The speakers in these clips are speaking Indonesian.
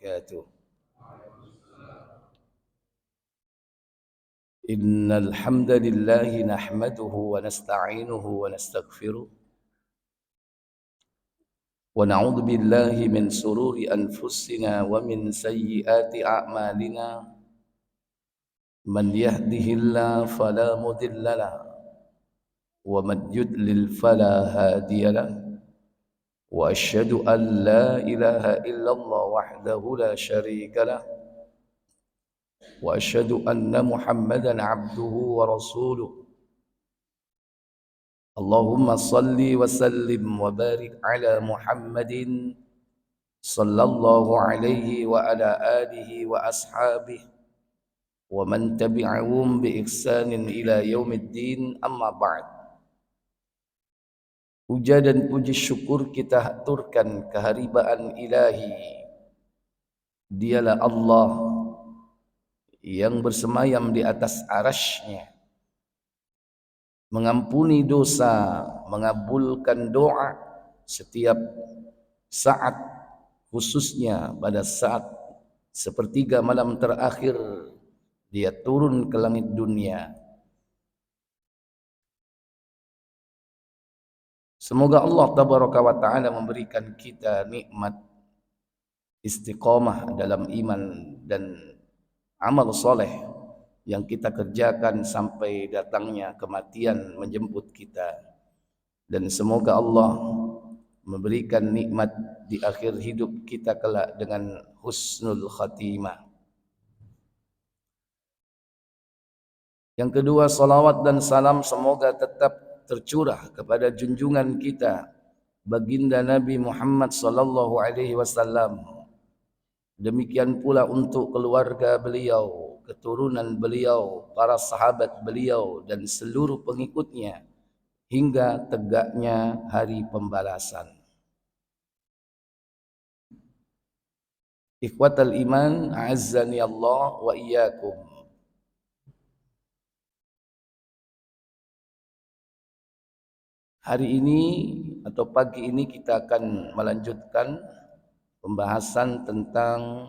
wabarakatuh. Innal hamdalillah nahmaduhu wa nasta'inuhu wa nastaghfiruh wa na'udzu billahi min sururi anfusina wa min sayyiati a'malina. Man yahdihillahu fala mudilla lahu wa man yudlil fala hadiya lahu. Wa asyhadu an la ilaha illallah wahdahu la syarika lahu wa asyhadu anna Muhammadan abduhu wa rasuluh. Allahumma salli wa sallim wa barik ala Muhammadin sallallahu alaihi wa ala alihi wa ashabihi wa man tabi'ahum bi ihsanin ila yaumiddin, amma ba'd. Puja dan puji syukur kita haturkan keharibaan ilahi. Dialah Allah yang bersemayam di atas arasy-Nya, mengampuni dosa, mengabulkan doa setiap saat, khususnya pada saat sepertiga malam terakhir Dia turun ke langit dunia. Semoga Allah tabaraka wa ta'ala memberikan kita nikmat istiqamah dalam iman dan amal soleh yang kita kerjakan sampai datangnya kematian menjemput kita. Dan semoga Allah memberikan nikmat di akhir hidup kita kelak dengan husnul khatimah. Yang kedua, salawat dan salam semoga tetap tercurah kepada junjungan kita baginda Nabi Muhammad sallallahu alaihi wasallam. Demikian pula untuk keluarga beliau, keturunan beliau, para sahabat beliau dan seluruh pengikutnya hingga tegaknya hari pembalasan. Ikhwatal iman, a'azzani Allah wa iyyakum. Hari ini atau pagi ini kita akan melanjutkan pembahasan tentang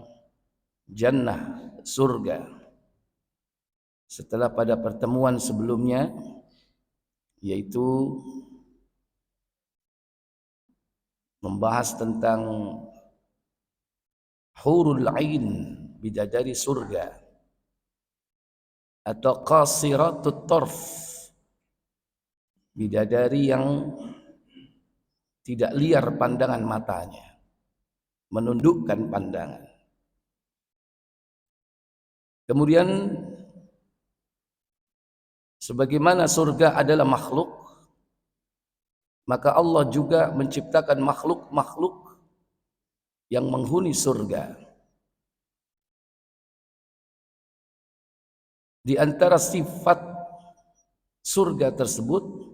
jannah, surga. Setelah pada pertemuan sebelumnya, yaitu membahas tentang hurul ain, bidadari surga, atau qasiratut tarf, bidadari yang tidak liar pandangan matanya, menundukkan pandangan. Kemudian sebagaimana surga adalah makhluk, maka Allah juga menciptakan makhluk-makhluk yang menghuni surga. Di antara sifat surga tersebut,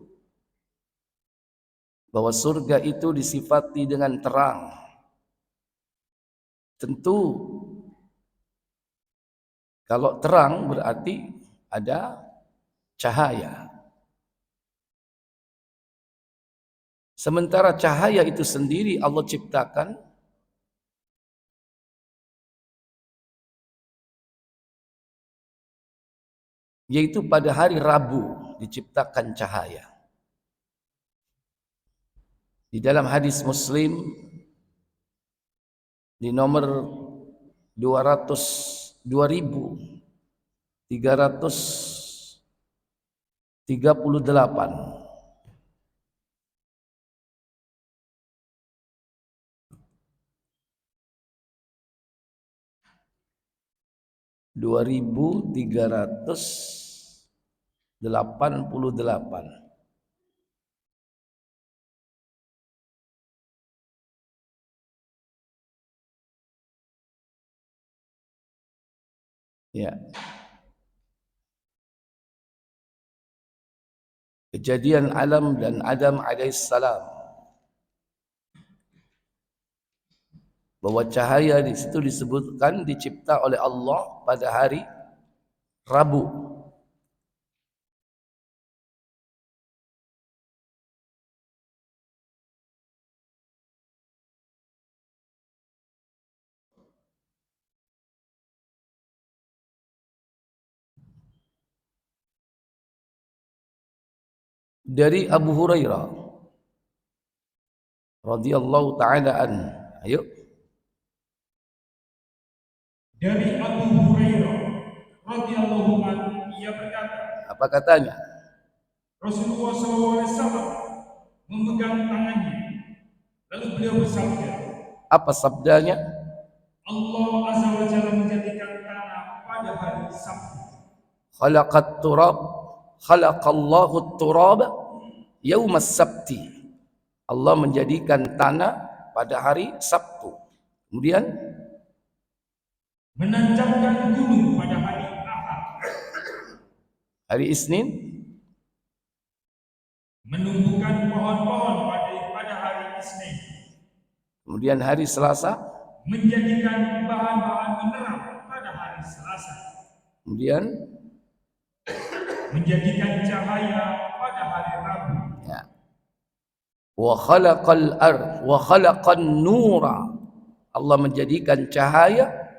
bahwa surga itu disifati dengan terang. Tentu kalau terang berarti ada cahaya. Sementara cahaya itu sendiri Allah ciptakan yaitu pada hari Rabu diciptakan cahaya. Di dalam hadis Muslim di nomor 2338, ya. Kejadian alam dan Adam alaihissalam, bahwa cahaya di situ disebutkan dicipta oleh Allah pada hari Rabu. dari Abu Hurairah radhiyallahu taala an. Ayo. Dari Abu Hurairah radhiyallahu anhu, ia berkata, Apa katanya? Rasulullah SAW memegang tangannya, lalu beliau bersabda, Apa sabdanya? Allah Azza wa Jalla menjadikan tanah pada hari Sabtu. Khalaqallahu turab yaumas sabti. Allah menjadikan tanah pada hari Sabtu. Kemudian menanjamkan gunung pada hari Ahad. Hari Isnin menumbuhkan pohon-pohon pada hari Isnin. Kemudian hari Selasa menjadikan bahan-bahan mineral pada hari Selasa. Kemudian menjadikan cahaya pada hari Rabu. Ya. Wa khalaqan nura. Allah menjadikan cahaya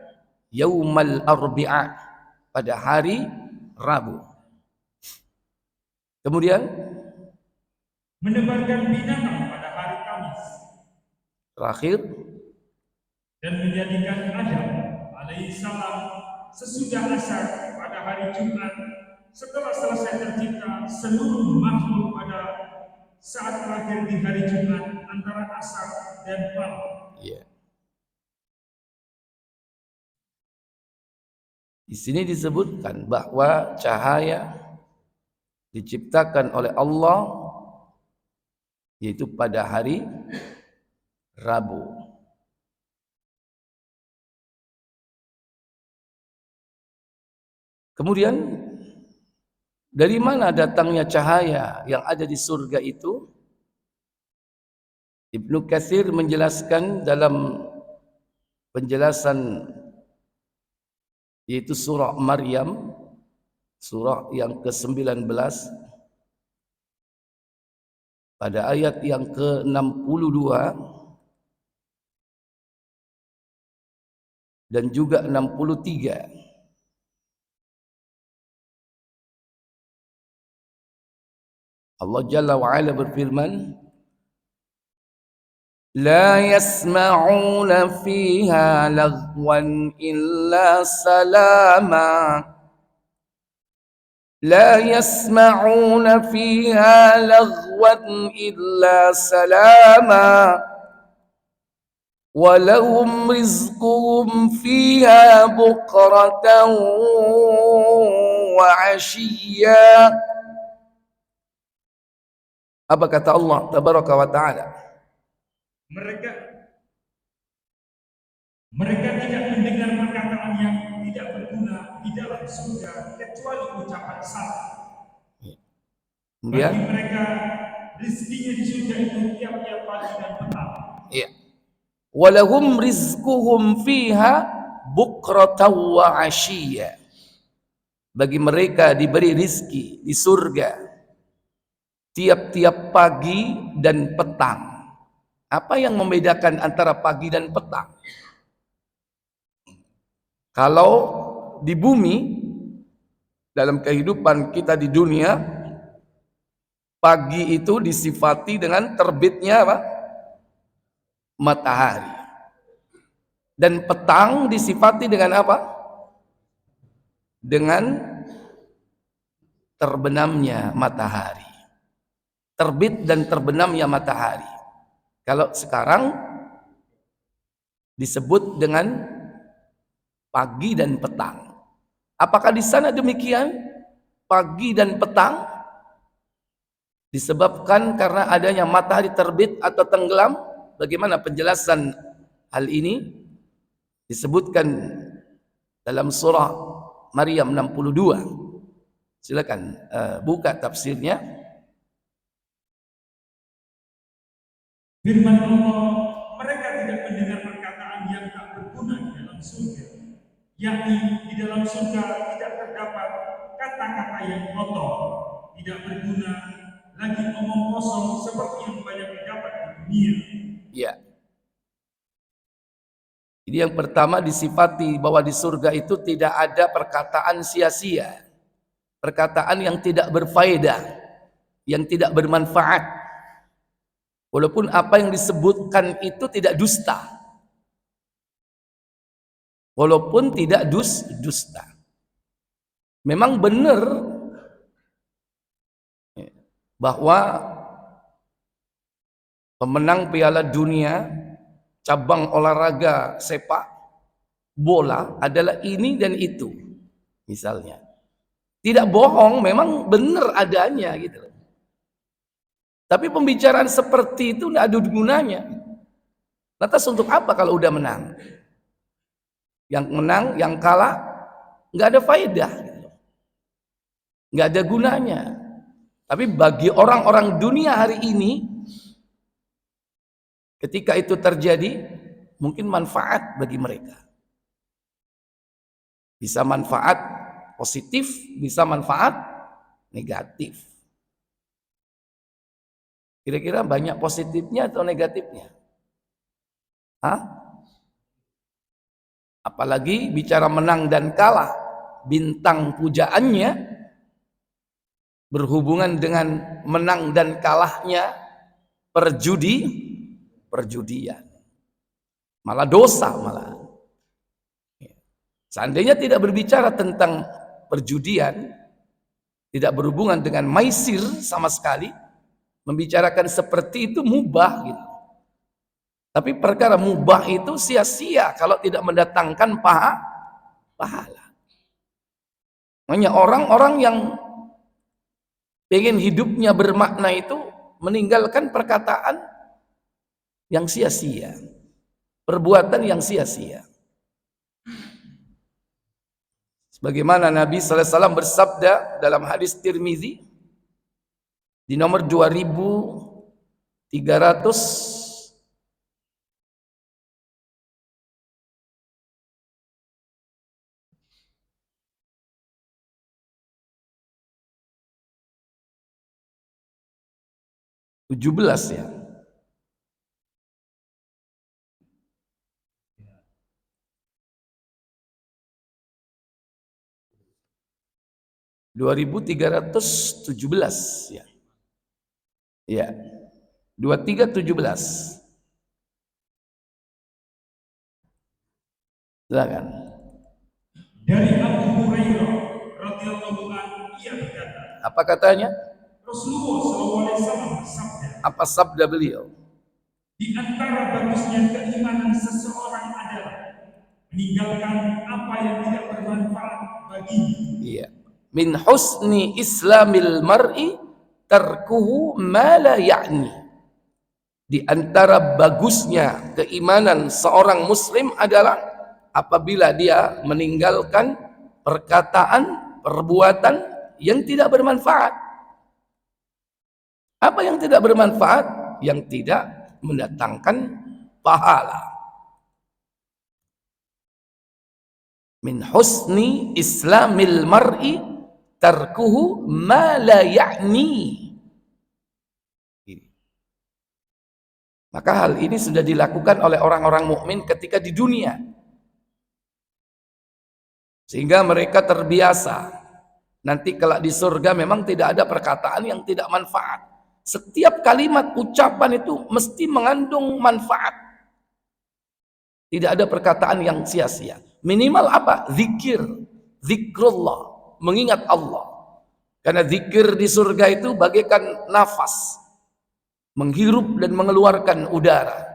yaumal arbi'a, pada hari Rabu. Kemudian menebarkan binatang pada hari Kamis. Terakhir, dan menjadikan Adam alaihissalam sesudah asar pada hari Jumat, setelah selesai tercipta seluruh makhluk pada saat terakhir di hari Jumat antara asar dan malam. Yeah. Di sini disebutkan bahwa cahaya diciptakan oleh Allah yaitu pada hari Rabu. Kemudian dari mana datangnya cahaya yang ada di surga itu? Ibnu Katsir menjelaskan dalam penjelasan yaitu surah Maryam, surah yang ke-19 pada ayat yang ke-62 dan juga 63. Allah Jalla wa Ala berfirman, لا يسمعون فيها لغوا إلا سلاما لا يسمعون فيها لغوا إلا سلاما ولهم رزقهم فيها بكرة وعشيا. Apa kata Allah Tabaraka wa Ta'ala? Mereka tidak mendengar perkataan yang tidak berguna di dalam surga kecuali ucapan salah. Bagi mereka rezekinya di surga itu tiap-tiap pagi dan petang. Iya. Walahum rizquhum fiha bukratan wa ashiya. Bagi mereka diberi rizki di surga tiap-tiap pagi dan petang. Apa yang membedakan antara pagi dan petang? Kalau di bumi, dalam kehidupan kita di dunia, pagi itu disifati dengan terbitnya apa? Matahari. Dan petang disifati dengan apa? Dengan terbenamnya matahari. Terbit dan terbenamnya matahari. Kalau sekarang disebut dengan pagi dan petang. Apakah di sana demikian? Pagi dan petang disebabkan karena adanya matahari terbit atau tenggelam? Bagaimana penjelasan hal ini? Disebutkan dalam surah Maryam 62. Silakan buka tafsirnya. Firman Allah, mereka tidak mendengar perkataan yang tak berguna di dalam surga, yakni di dalam surga tidak terdapat kata-kata yang kotor, tidak berguna, lagi omong kosong seperti yang banyak didapat di dunia. Ya. Jadi yang pertama disifati bahwa di surga itu tidak ada perkataan sia-sia, perkataan yang tidak berfaedah. yang tidak bermanfaat. Walaupun apa yang disebutkan itu tidak dusta. Walaupun tidak dusta. Memang benar bahwa pemenang Piala Dunia cabang olahraga sepak bola adalah ini dan itu, misalnya. Tidak bohong, memang benar adanya gitu. Tapi pembicaraan seperti itu tidak ada gunanya. Lantas untuk apa kalau udah menang? Yang menang, yang kalah, nggak ada faedah, gitu. Nggak ada gunanya. Tapi bagi orang-orang dunia hari ini, ketika itu terjadi, mungkin manfaat bagi mereka. Bisa manfaat positif, bisa manfaat negatif. Kira-kira banyak positifnya atau negatifnya? Hah? Apalagi bicara menang dan kalah, bintang pujaannya berhubungan dengan menang dan kalahnya perjudian. Malah dosa malah. Seandainya tidak berbicara tentang perjudian, tidak berhubungan dengan maisir sama sekali, membicarakan seperti itu mubah gitu. Tapi perkara mubah itu sia-sia kalau tidak mendatangkan pahala. Makanya orang-orang yang ingin hidupnya bermakna itu meninggalkan perkataan yang sia-sia, perbuatan yang sia-sia. Sebagaimana Nabi sallallahu alaihi wasallam bersabda dalam hadis Tirmizi di nomor 2300 17 ya. (2317) ya. Ya. 2317. Silakan. Dari Abu Hurairah radhiyallahu anhu, ia berkata, Apa katanya? Rasulullah SAW bersabda, Apa sabda beliau? Di antara bagusnya keimanan seseorang adalah meninggalkan apa yang tidak bermanfaat baginya. Iya. Min husni islamil mar'i tarkuhu ma la ya'ni. Di antara bagusnya keimanan seorang muslim adalah apabila dia meninggalkan perkataan, perbuatan yang tidak bermanfaat. Apa yang tidak bermanfaat? Yang tidak mendatangkan pahala. Min husni islamil mar'i tarkuhu ma la ya'ni. Maka hal ini sudah dilakukan oleh orang-orang mukmin ketika di dunia. Sehingga mereka terbiasa. Nanti kelak di surga memang tidak ada perkataan yang tidak manfaat. Setiap kalimat ucapan itu mesti mengandung manfaat. Tidak ada perkataan yang sia-sia. Minimal apa? Zikir, zikrullah, mengingat Allah. Karena zikir di surga itu bagaikan nafas, menghirup dan mengeluarkan udara.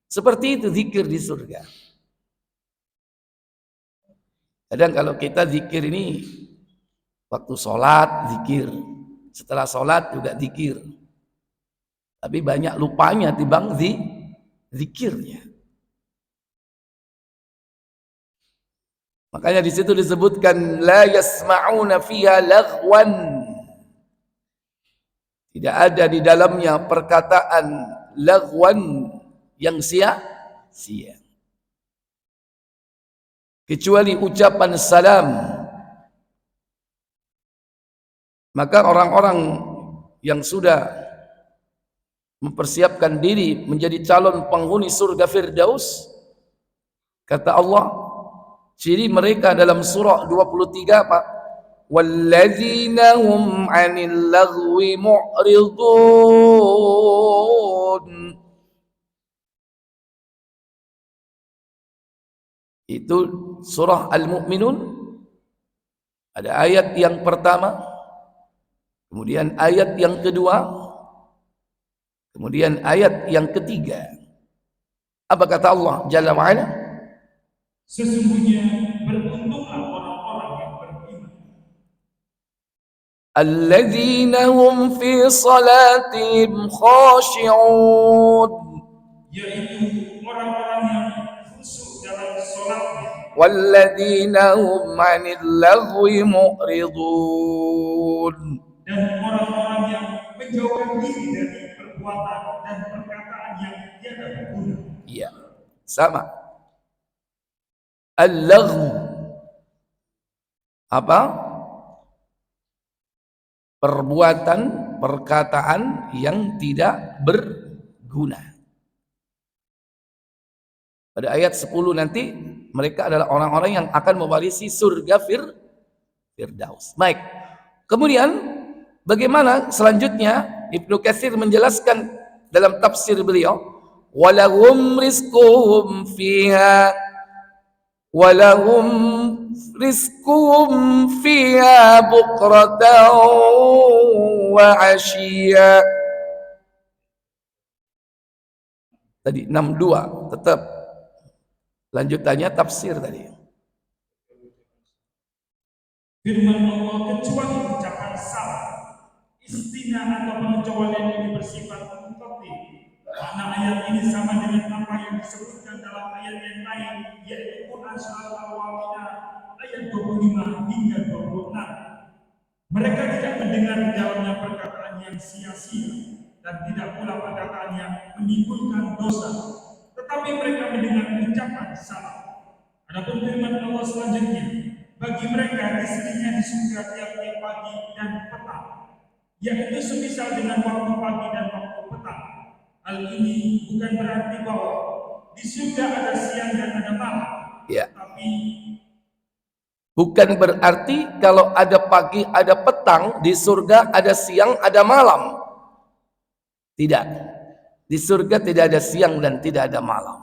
Seperti itu zikir di surga. Kadang kalau kita zikir ini waktu sholat zikir, setelah sholat juga zikir. Tapi banyak lupanya timbang zikirnya. Makanya di situ disebutkan la yasma'una fiha laghwan. Tidak ada di dalamnya perkataan laghwan yang sia-sia. Kecuali ucapan salam. Maka orang-orang yang sudah mempersiapkan diri menjadi calon penghuni surga Firdaus, kata Allah, ciri mereka dalam surah 23 apa? walladzina hum 'anil lagwi mu'ridun. Itu surah Al-Mu'minun. Ada ayat yang pertama, kemudian ayat yang kedua, kemudian ayat yang ketiga. Apa kata Allah Jalla wa'ala? Sesungguhnya beruntunglah orang-orang yang beriman, alladzina hum fi salatihim khashi'un, yaitu orang-orang yang khusyuk dalam sholatnya, walladzina hum 'anil lagwi mu'ridun, dan orang-orang yang menjauhkan diri dari perbuatan dan perkataan yang tiada berguna. iya, sama. Al-laghw apa? Perbuatan, perkataan yang tidak berguna. Pada ayat 10 nanti mereka adalah orang-orang yang akan mewarisi surga Firdaus. Baik. Kemudian bagaimana selanjutnya? Ibnu Katsir menjelaskan dalam tafsir beliau, walahum rizquhum fiha walahum rizquhum fiha bukratan wa ashiya. Tadi 62 tetap lanjutannya tafsir tadi. Firman Allah, kecuali ucapan salah, istina atau pengecualian ini bersifat mutatil. Makna ayat ini sama dengan apa yang disebutkan dalam ayat yang lain, yaitu Quran Surat Al-Waqiah ayat 25 hingga 26. Mereka tidak mendengar di dalamnya perkataan yang sia-sia dan tidak pula perkataan yang menimbulkan dosa, tetapi mereka mendengar ucapan salah. Adapun firman Allah selanjutnya, bagi mereka istrinya di surga tiap-tiap pagi dan petang, yaitu semisal dengan waktu pagi dan waktu petang. Hal ini bukan berarti bahwa di surga ada siang dan ada malam, ya. Tapi bukan berarti kalau ada pagi ada petang, di surga ada siang ada malam. Tidak. Di surga tidak ada siang dan tidak ada malam.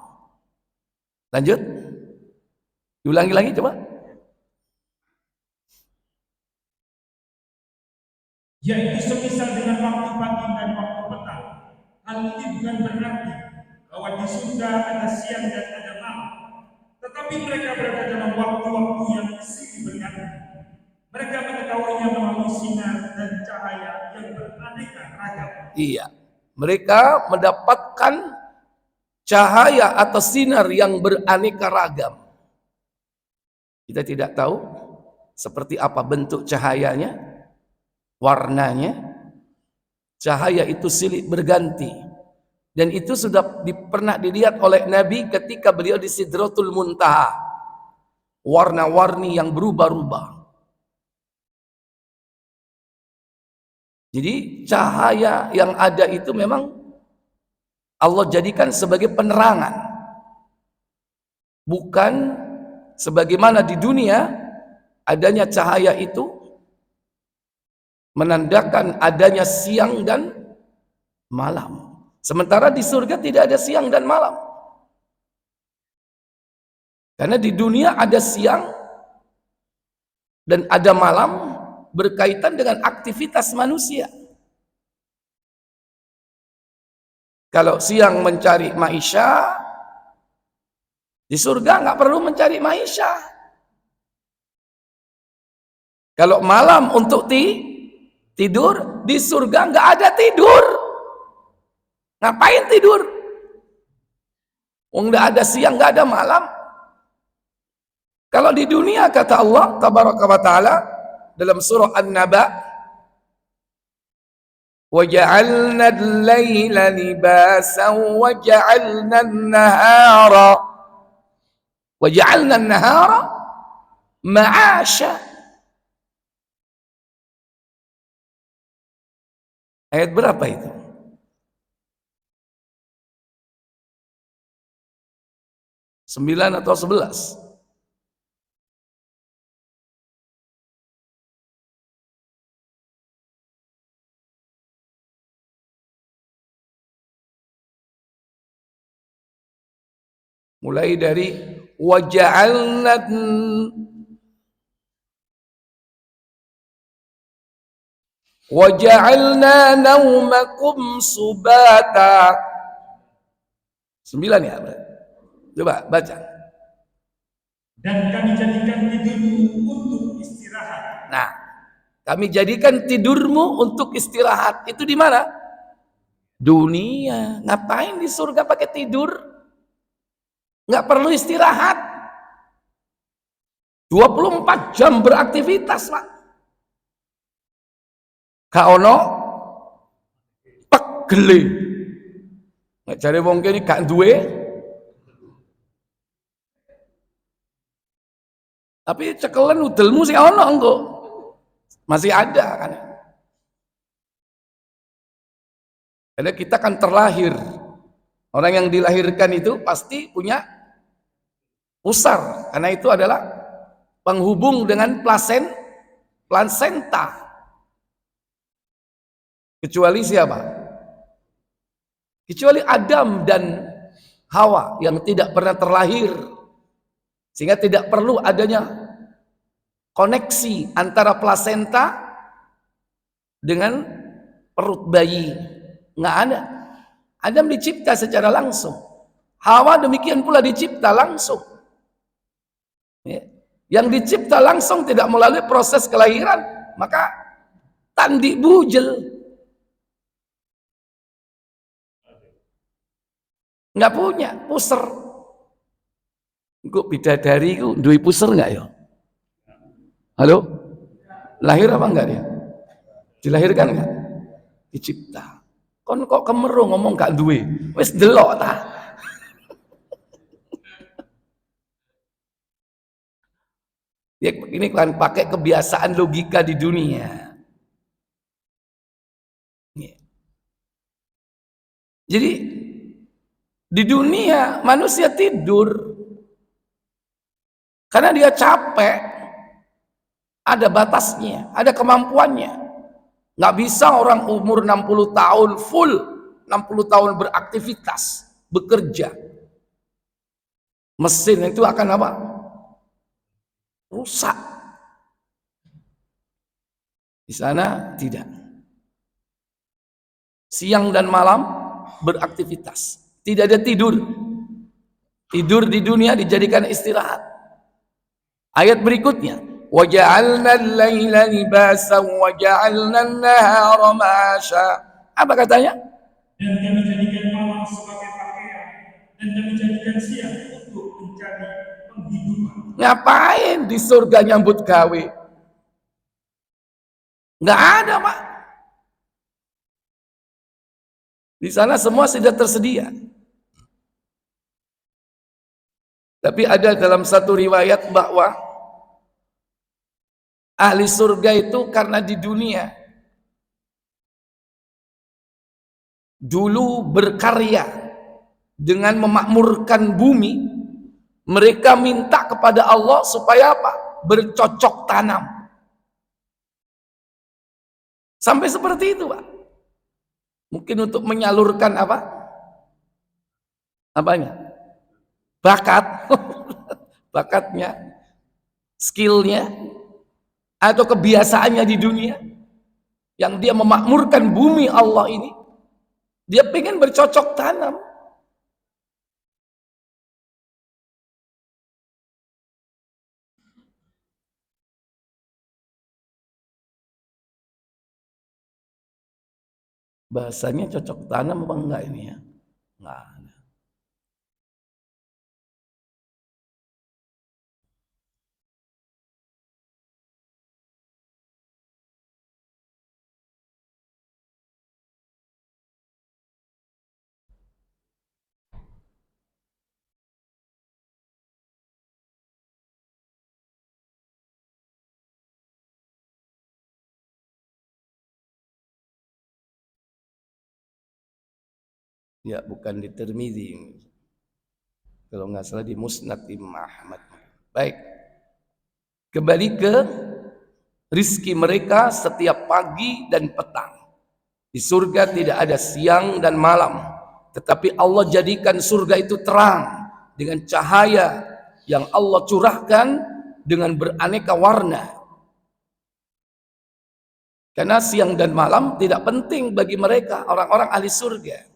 Lanjut. Diulangi lagi coba. Yaitu semisal dengan waktu pagi dan waktu petang. Hal ini bukan berarti bahwa di surga ada siang dan ada malam, tetapi mereka berada dalam waktu-waktu yang silih berganti. Mereka mengetahuinya melalui sinar dan cahaya yang beraneka ragam. Iya, mereka mendapatkan cahaya atau sinar yang beraneka ragam. Kita tidak tahu seperti apa bentuk cahayanya, warnanya. Cahaya itu silih berganti. Dan itu sudah pernah dilihat oleh Nabi ketika beliau di Sidratul Muntaha. Warna-warni yang berubah-ubah. Jadi cahaya yang ada itu memang Allah jadikan sebagai penerangan. Bukan sebagaimana di dunia adanya cahaya itu menandakan adanya siang dan malam. Sementara di surga tidak ada siang dan malam. Karena di dunia ada siang dan ada malam berkaitan dengan aktivitas manusia. Kalau siang mencari maisha, di surga nggak perlu mencari maisha. Kalau malam untuk tidur, di surga nggak ada tidur. Ngapain tidur? Nggak ada siang, nggak ada malam. Kalau di dunia kata Allah Tabaraka wa Ta'ala dalam surah An-Naba, وَجَعَلْنَا اللَّيْلَ لِبَاسًا وَجَعَلْنَا النَّهَارَ مَعَاشًا. Ayat berapa itu? 9 atau 11? Mulai dari waja'alna naumakum subata. 9 ya. Coba baca. Dan kami jadikan tidurmu untuk istirahat. Nah, kami jadikan tidurmu untuk istirahat. Itu di mana? Dunia. Ngapain di surga pakai tidur? Nggak perlu istirahat. 24 jam beraktivitas, Pak. Kaono pegele. Nggak cari wong kene gak duwe. Tapi cekelan udelmu sih ono engko. Masih ada kan. Karena kita kan terlahir. Orang yang dilahirkan itu pasti punya pusar. Karena itu adalah penghubung dengan plasenta. Kecuali siapa? Kecuali Adam dan Hawa yang tidak pernah terlahir. Sehingga tidak perlu adanya koneksi antara plasenta dengan perut bayi. Nggak ada. Adam dicipta secara langsung. Hawa demikian pula dicipta langsung. Ya. Yang dicipta langsung tidak melalui proses kelahiran, maka tandi bujel. Nggak punya puser. Kok bidadari ku duwe puser nggak ya? Halo? Lahir apa enggak dia? Dilahirkan enggak? Dicipta. Kon kok kemeru ngomong gak duwe? Wis delok ta. Ya, ini kan pakai kebiasaan logika di dunia. Jadi di dunia manusia tidur karena dia capek, ada batasnya, ada kemampuannya. Nggak bisa orang umur 60 tahun full, 60 tahun beraktivitas, bekerja. Mesin itu akan apa? Rusak. Di sana tidak. Siang dan malam beraktivitas. Tidak ada tidur. Tidur di dunia dijadikan istirahat. Ayat berikutnya, وَجَعَلْنَا اللَّيْلَ لِبَاسًا وَجَعَلْنَا النَّهَارَ مَعَاشًا. Apa katanya? Dan kami jadikan malam sebagai pakaian, dan kami jadikan siang untuk mencari penghidupan. Ngapain di surga nyambut gawe? Nggak ada, Pak. Di sana semua sudah tersedia. Tapi ada dalam satu riwayat bahwa ahli surga itu karena di dunia dulu berkarya dengan memakmurkan bumi, mereka minta kepada Allah supaya apa? Bercocok tanam. Sampai seperti itu, Pak. Mungkin untuk menyalurkan apa? Apanya? Bakat. Bakatnya, skillnya, atau kebiasaannya di dunia yang dia memakmurkan bumi Allah ini, dia pengen bercocok tanam. Bahasanya cocok tanam apa enggak ini ya? Enggak ada. Ya, bukan di Tirmidzi. Kalau nggak salah di Musnad Imam Ahmad. Baik. Kembali ke rizki mereka setiap pagi dan petang. Di surga tidak ada siang dan malam. Tetapi Allah jadikan surga itu terang. dengan cahaya yang Allah curahkan dengan beraneka warna. Karena siang dan malam tidak penting bagi mereka, orang-orang ahli surga.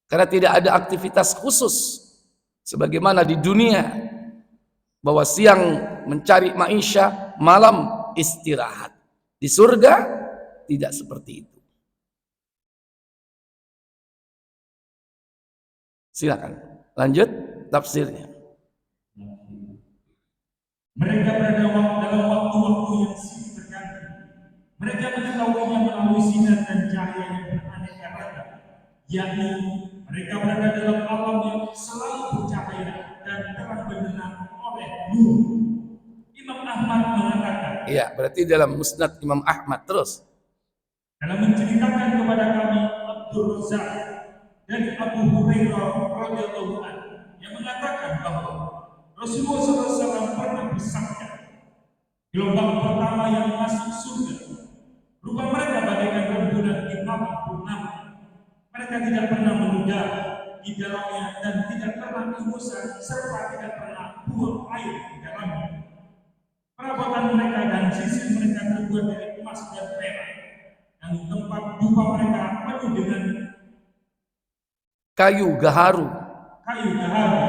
Karena tidak ada aktivitas khusus sebagaimana di dunia, bahwa siang mencari maisha, malam istirahat. Di surga tidak seperti itu. Silakan lanjut tafsirnya. Mereka berada dalam waktu-waktu yang silih berganti. Mereka mengetahuinya melalui sinar dan cahaya yang beraneka ragam, yakni mereka berada dalam alam yang selalu bercahaya dan terang benderang oleh nur. Imam Ahmad mengatakan, iya, berarti dalam Musnad Imam Ahmad. Terus dalam menceritakan kepada kami Abdul Razak dari Abu Hurairah radhiyallahu anhu yang mengatakan bahwa Rasulullah SAW pernah bersabda, gelombang pertama yang masuk surga, rupa mereka bagaikan rembulan di malam purnama. Mereka tidak pernah menudar di dalamnya dan tidak pernah ingusan serta tidak pernah buang air di dalamnya. Perabotan mereka dan sisi mereka terbuat dari emas dan perak, dan tempat dupa mereka penuh dengan kayu gaharu gaharu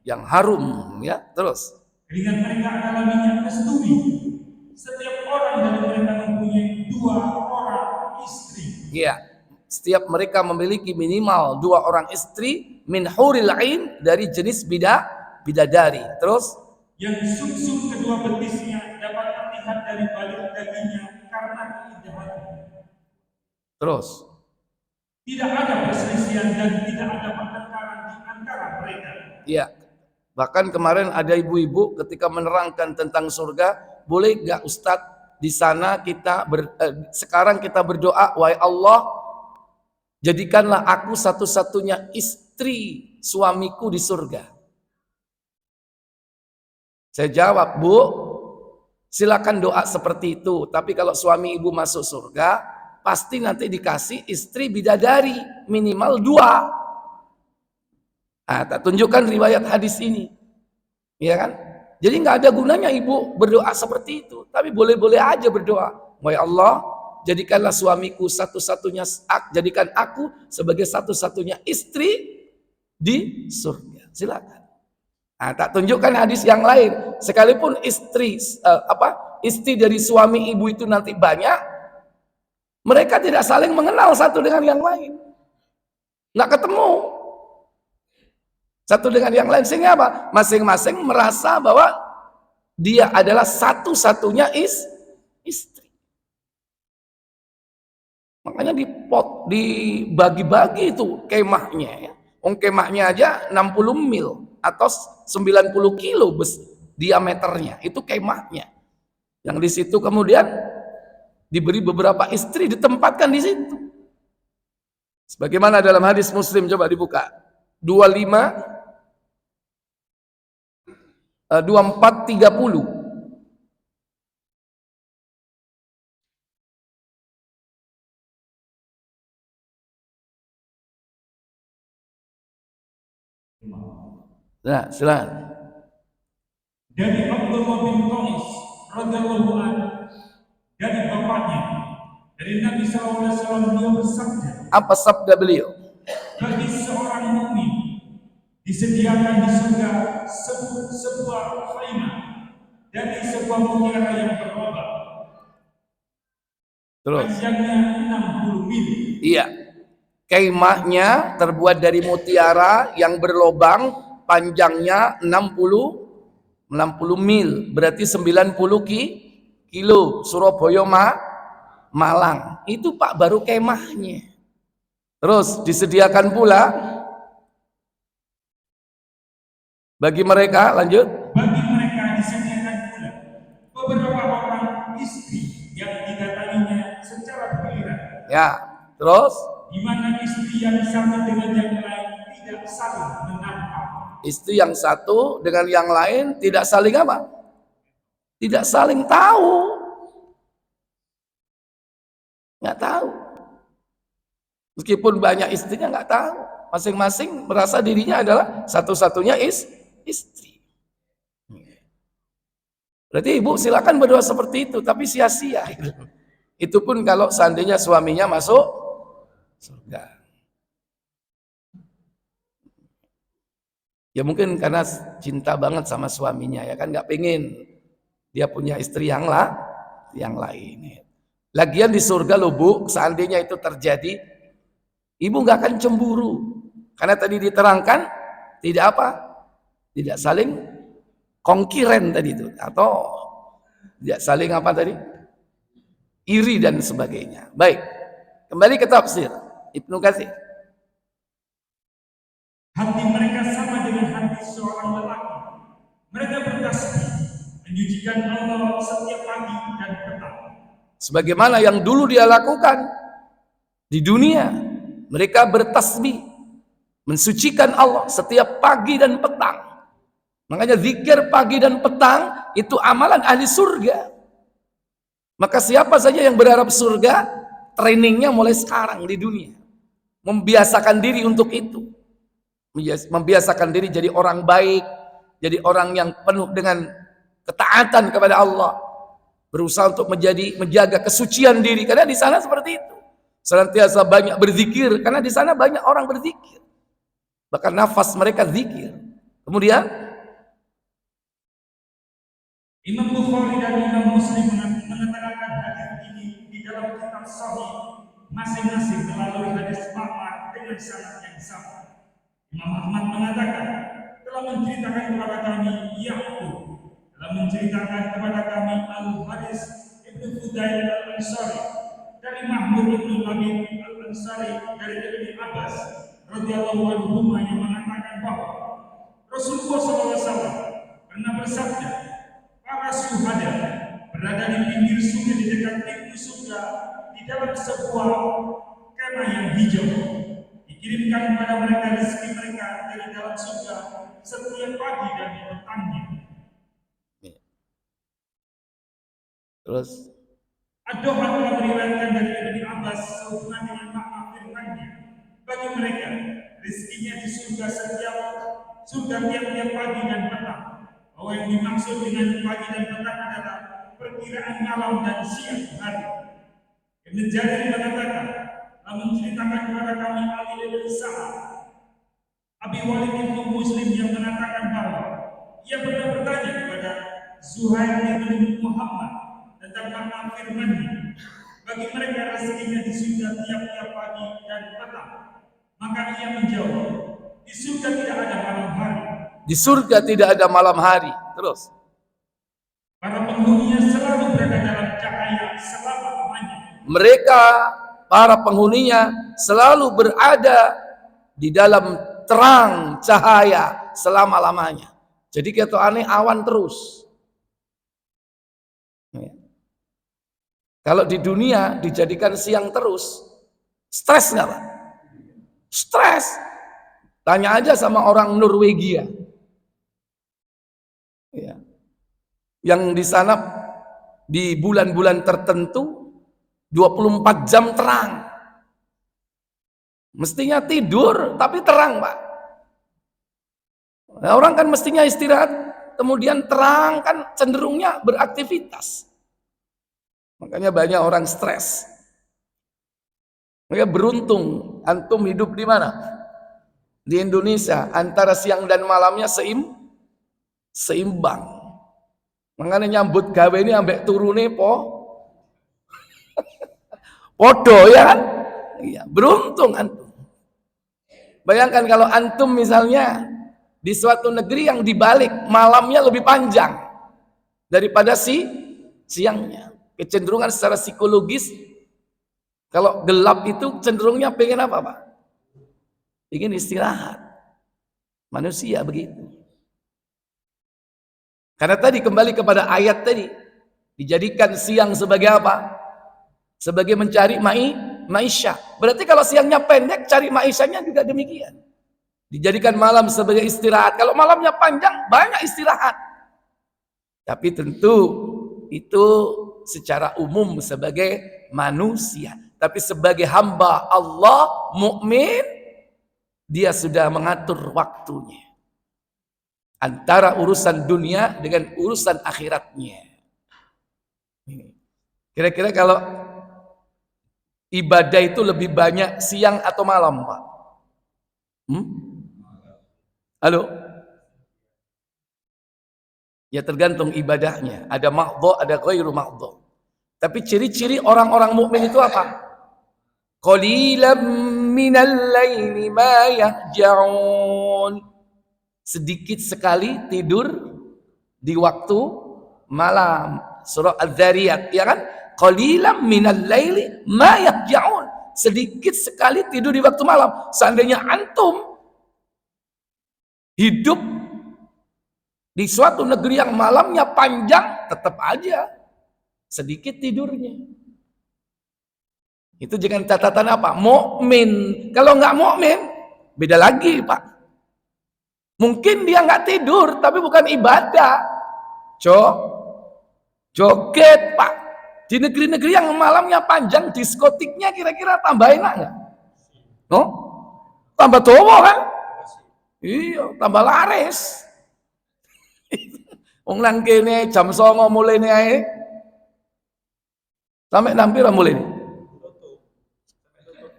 yang harum, ya. Terus keringat mereka adalah minyak kasturi. Setiap orang dari mereka mempunyai 2 orang istri. ya, setiap mereka memiliki minimal 2 orang istri min huril ain, dari jenis bidadari. Terus yang sum-sum kedua betisnya dapat terlihat dari balik dagingnya karena keindahannya. Terus tidak ada perselisihan dan tidak ada pertengkaran di antara mereka. ya, bahkan kemarin ada ibu-ibu ketika menerangkan tentang surga, boleh gak Ustadz di sana kita sekarang kita berdoa, wahai Allah, jadikanlah aku satu-satunya istri suamiku di surga. Saya jawab, Bu, silakan doa seperti itu, tapi kalau suami ibu masuk surga, pasti nanti dikasih istri bidadari minimal 2. Nah, tak tunjukkan riwayat hadis ini, ya kan? Jadi nggak ada gunanya ibu berdoa seperti itu, tapi boleh-boleh aja berdoa, wahai Allah, jadikanlah suamiku satu-satunya, jadikan aku sebagai satu-satunya istri di surga. Silakan. Nah, tak tunjukkan hadis yang lain, sekalipun istri dari suami ibu itu nanti banyak, mereka tidak saling mengenal satu dengan yang lain, nggak ketemu satu dengan yang lain, sehingga apa? Masing-masing merasa bahwa dia adalah satu-satunya istri. Makanya dibagi-bagi itu kemahnya, ya. Kemahnya aja 60 mil atau 90 kilo diameternya, itu kemahnya. Yang di situ kemudian diberi beberapa istri, ditempatkan di situ. Sebagaimana dalam hadis Muslim, coba dibuka 2430. Nah, silakan. Dari Abdullah bin Qais radhiyallahu anhu, dari bapaknya, dari Nabi SAW, beliau bersabda, apa sabda beliau? Bagi seorang mukmin disediakan di surga sebuah khaimah dari sebuah mutiara yang berlobang. Terus panjangnya 60 mil. Iya. Kemahnya terbuat dari mutiara yang berlobang, panjangnya 60 mil, berarti 90 kilo. Surabaya Malang. Itu Pak baru kemahnya. Terus disediakan pula bagi mereka, lanjut. Bagi mereka disediakan pula beberapa orang istri yang didatanginya secara bergiliran. Ya, terus di mana istri yang satu dengan yang lain tidak saling menampak. Istri yang satu dengan yang lain tidak saling apa? Tidak saling tahu. Nggak tahu. Meskipun banyak istrinya nggak tahu. Masing-masing merasa dirinya adalah satu-satunya istri. Berarti ibu silakan berdoa seperti itu, tapi sia-sia. Itu pun kalau seandainya suaminya masuk surga. Ya mungkin karena cinta banget sama suaminya, ya kan nggak pengen dia punya istri yang lain. Lagian di surga loh Bu, seandainya itu terjadi, ibu nggak akan cemburu. Karena tadi diterangkan tidak apa? Tidak saling konkiren tadi itu, atau tidak saling apa tadi? Iri dan sebagainya. Baik, kembali ke tafsir Ibnu Katsir. Hati mereka sama dengan hati seorang lelaki. Mereka bertasbih, menyucikan Allah setiap pagi dan petang. Sebagaimana yang dulu dia lakukan di dunia, mereka bertasbih, mensucikan Allah setiap pagi dan petang. Makanya zikir pagi dan petang itu amalan ahli surga. Maka siapa saja yang berharap surga, trainingnya mulai sekarang di dunia. Membiasakan diri untuk itu. Membiasakan diri jadi orang baik, jadi orang yang penuh dengan ketaatan kepada Allah. Berusaha untuk menjaga kesucian diri, karena di sana seperti itu. Senantiasa banyak berzikir, karena di sana banyak orang berzikir. Bahkan nafas mereka zikir. Kemudian Imam Bukhari dan Imam Muslim mengatakan hadis ini di dalam kitab Sahih masing-masing melalui hadis Ma'mar dengan sanad yang sama. Imam Ahmad mengatakan telah menceritakan kepada kami Ya'qub, telah menceritakan kepada kami Al-Haris Ibnu Fudail Al-Ansari dari Mahmud Ibnu Labid Al-Ansari dari Ibnu Abbas radhiyallahu anhu yang mengatakan bahwa Rasulullah SAW pernah bersabda, para syuhada berada di pinggir sungai di dekat pintu surga di dalam sebuah kemah yang hijau. Dikirimkan kepada mereka rezeki mereka dari dalam surga setiap pagi dan petangnya. terus Ad-Doha telah meriwayatkan dari Ibnu Abbas sehubungan dengan makna firman-Nya. Bagi mereka, rezekinya di surga tiap-tiap pagi dan petang. Bahwa yang dimaksud dengan pagi dan petang adalah perkiraan malam dan siang hari. Ibnu Jarir mengatakan, telah menceritakan kepada kami Ali bin Sa'ad, Abi Walid bin Muslim yang mengatakan bahwa ia pernah bertanya kepada Zuhair bin Muhammad tentang makna firman-Nya. Bagi mereka rezekinya di surga tiap-tiap pagi dan petang. Maka ia menjawab, di surga tidak ada malam hari. Di surga tidak ada malam hari. Terus para penghuninya selalu berada dalam cahaya selama-lamanya. Mereka, para penghuninya selalu berada di dalam terang cahaya selama-lamanya. Jadi kita aneh awan terus. Kalau di dunia dijadikan siang terus, stres nggak Pak? Stres. Tanya aja sama orang Norwegia. Ya. Yang di sana di bulan-bulan tertentu 24 jam terang. Mestinya tidur tapi terang Pak. Nah, orang kan mestinya istirahat, kemudian terang kan cenderungnya beraktivitas. Makanya banyak orang stres. Makanya beruntung antum hidup di mana? Di Indonesia, antara siang dan malamnya seimbang. Makanya nyambut gawe ini ambek turune podo ya kan? Iya, beruntung antum. Bayangkan kalau antum misalnya di suatu negeri yang dibalik malamnya lebih panjang daripada siangnya. Kecenderungan secara psikologis kalau gelap itu cenderungnya pengen apa Pak? Ingin istirahat. Manusia begitu. Karena tadi kembali kepada ayat tadi, dijadikan siang sebagai apa? Sebagai mencari maisha. Berarti kalau siangnya pendek, cari maishanya juga demikian. Dijadikan malam sebagai istirahat. Kalau malamnya panjang, banyak istirahat. Tapi tentu itu secara umum sebagai manusia. Tapi sebagai hamba Allah, mukmin, dia sudah mengatur waktunya antara urusan dunia dengan urusan akhiratnya. Kira-kira kalau ibadah itu lebih banyak siang atau malam, Pak? Halo? Ya tergantung ibadahnya. Ada maqdha, ada ghairu maqdha. Tapi ciri-ciri orang-orang mukmin itu apa? Qalilan minal laili ma yahja'un. Sedikit sekali tidur di waktu malam. Surah Az-Zariyat, ya kan? Qalilan minal laili ma yahja'un. Sedikit sekali tidur di waktu malam. Seandainya antum hidup di suatu negeri yang malamnya panjang, tetap aja sedikit tidurnya. Itu dengan catatan apa? Mukmin. Kalau nggak mukmin, beda lagi, Pak. Mungkin dia nggak tidur, tapi bukan ibadah. Joget, Pak. Di negeri-negeri yang malamnya panjang, diskotiknya kira-kira tambah enak nggak? No? Tambah dowo kan? Iya, tambah laris. Wong nang kene jam 09.00 mulene ae. Sampai nampira mulai.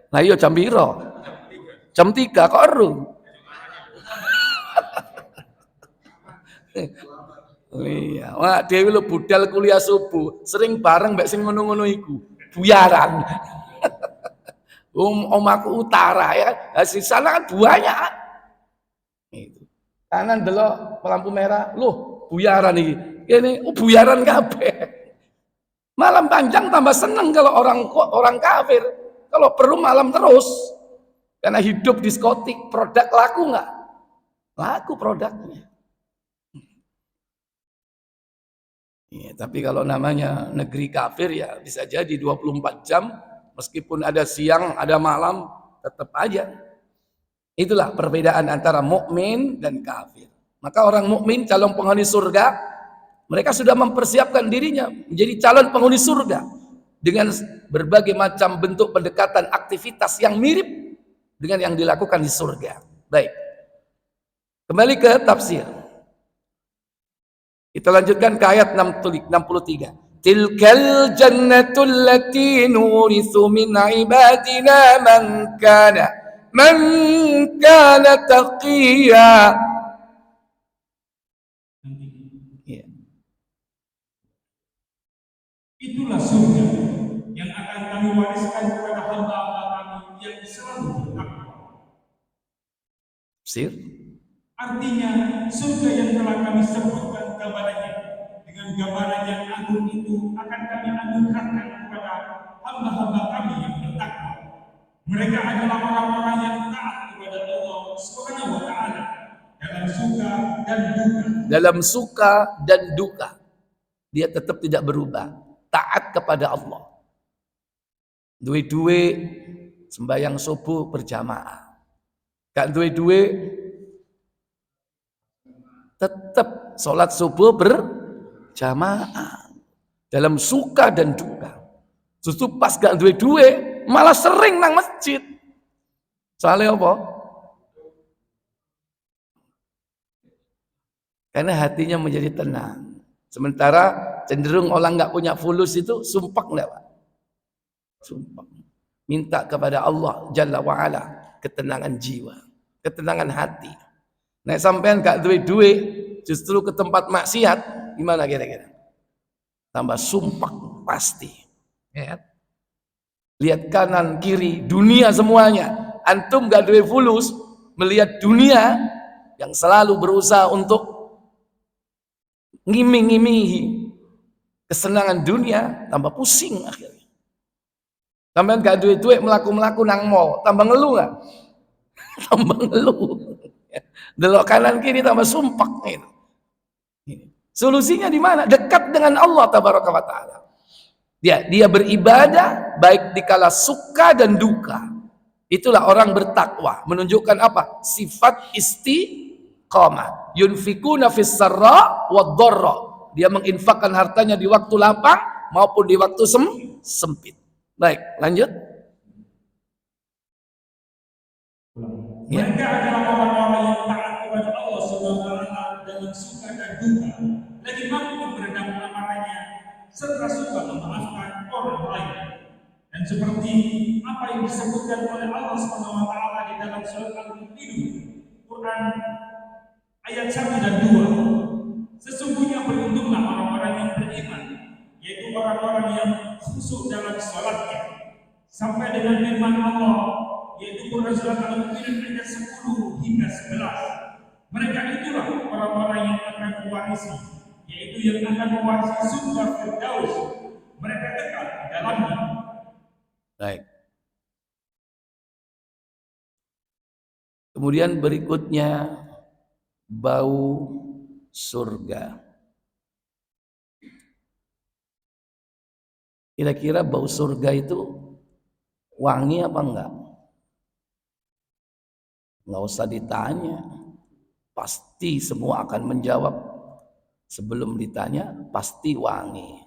Nah iya jam piro? Jam 3 kok eru. Iya, wah dhewe lho budal kuliah subuh, sering bareng mbek sing ngono-ngono iku. Buyaran. Omaku utara ya, di sana kan banyak. Itu. Kanan delok lampu merah, loh buyaran iki. Kene buyaran kabeh. Malam panjang tambah seneng kalau orang kafir. Kalau perlu malam terus. Karena hidup diskotik, produk laku nggak? Laku produknya. Ya, tapi kalau namanya negeri kafir ya bisa jadi 24 jam. Meskipun ada siang, ada malam, tetap aja. Itulah perbedaan antara mukmin dan kafir. Maka orang mukmin calon penghuni surga, mereka sudah mempersiapkan dirinya menjadi calon penghuni surga dengan berbagai macam bentuk pendekatan aktivitas yang mirip dengan yang dilakukan di surga. Baik. Kembali ke tafsir. Kita lanjutkan ke ayat 63. Tilkal jannatul lati nurithu min ibadina man kana taqiyya. Itulah surga yang akan kami wariskan kepada hamba-hamba kami yang selalu bertakwa. Tafsir. Artinya surga yang telah kami sebutkan gambarannya dengan gambaran yang agung itu akan kami anugerahkan kepada hamba-hamba kami yang bertakwa. Mereka adalah orang-orang yang taat kepada Allah Subhanahu wa taala dalam suka dan duka. Dalam suka dan duka dia tetap tidak berubah. Taat kepada Allah. Duwe-duwe sembahyang subuh berjamaah. Gak duwe-duwe tetap sholat subuh berjamaah. Dalam suka dan duka. Justru pas gak duwe-duwe malah sering nang masjid. Soalnya apa? Karena hatinya menjadi tenang. Sementara cenderung orang nggak punya fulus itu sumpah nggak, Pak? Sumpah. Minta kepada Allah Jalla wa'ala ketenangan jiwa, ketenangan hati. Nah sampean gak duwe-duwe justru ke tempat maksiat, gimana kira-kira? Tambah sumpah pasti. Ya. Lihat kanan kiri dunia semuanya. Antum gak duwe fulus melihat dunia yang selalu berusaha untuk ngiming-ngimingi kesenangan dunia, tambah pusing akhirnya. Sampean gak duit-duit melaku-melaku nang mall, tambah ngeluh gak? Tambah ngeluh. Delok kanan kiri tambah sumpah gitu. Solusinya di mana? Dekat dengan Allah tabaraka wa taala. Dia beribadah baik dikala suka dan duka. Itulah orang bertakwa, menunjukkan apa? Sifat istiqamah. Yunfikuna fis sarra wad dharra. Dia menginfakkan hartanya di waktu lapang maupun di waktu sempit. Baik, lanjut. Mereka adalah orang-orang yang taat kepada Allah SWT dalam suka dan duka, lagi mampu meredam amarahnya, serta suka memaafkan orang lain. Dan seperti apa yang disebutkan oleh Allah SWT di dalam surat Al-Mu'minun, Quran ayat 1 dan 2, sesungguhnya beruntunglah orang-orang yang beriman, yaitu orang-orang yang khusyuk dalam sholatnya, sampai dengan firman Allah, yaitu Quran surat Al-Mu'minun ayat 10 hingga 11. Mereka itulah orang-orang yang akan mewarisi, yaitu yang akan mewarisi surga Firdaus. Mereka kekal di dalamnya. Baik. Kemudian berikutnya bau surga. Kira-kira bau surga itu wangi apa enggak? Enggak usah ditanya. Pasti semua akan menjawab. Sebelum ditanya, pasti wangi.